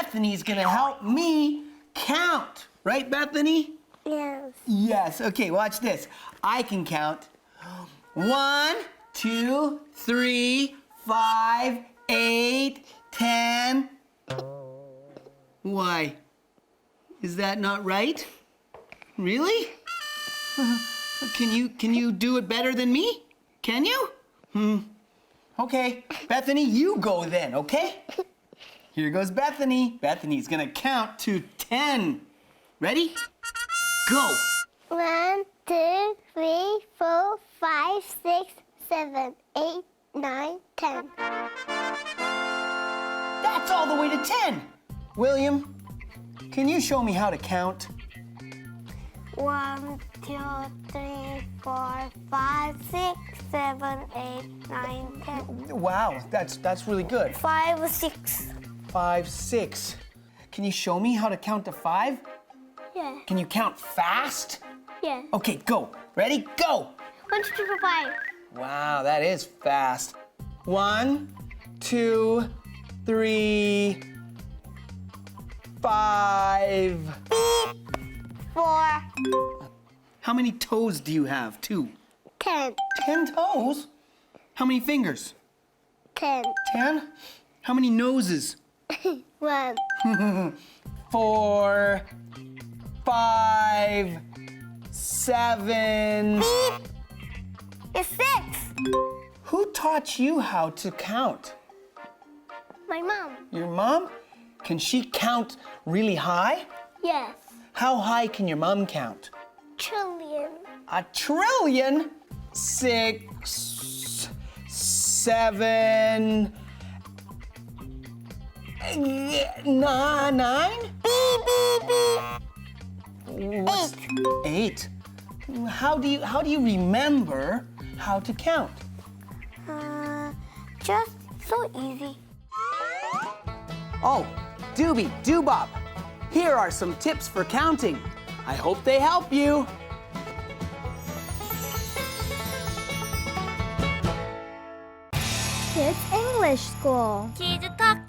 Bethany's gonna help me count. Right, Bethany? Yes. Yes. Okay, watch this. I can count 1, 2, 3, 5, 8, 10. Why? Is that not right? Really? Can you do it better than me? Can you? Okay, Bethany, you go then, okay? Here goes Bethany. Bethany's gonna count to 10. Ready? Go. 1, 2, 3, 4, 5, 6, 7, 8, 9, 10. That's all the way to 10. William, can you show me how to count? 1, 2, 3, 4, 5, 6, 7, 8, 9, 10. Wow, that's really good. 5, 6. 5, 6. Can you show me how to count to 5? Yeah. Can you count fast? Yeah. Okay, go. Ready? Go. 1, 2, 3, 4, 5. Wow, that is fast. 1, 2, 3, 5. 4, How many toes do you have? 2. 10. 10 toes? How many fingers? 10. 10? How many noses? 1. 4, 5, 7. It's 6. Who taught you how to count? My mom. Your mom? Can she count really high? Yes. How high can your mom count? Trillion. A trillion? 6, 7, 9? Beep, beep, beep. What's 8? How do you remember how to count? Just so easy. Oh, Doobie, Doobop, here are some tips for counting. I hope they help you. Kids English School. 키즈톡톡.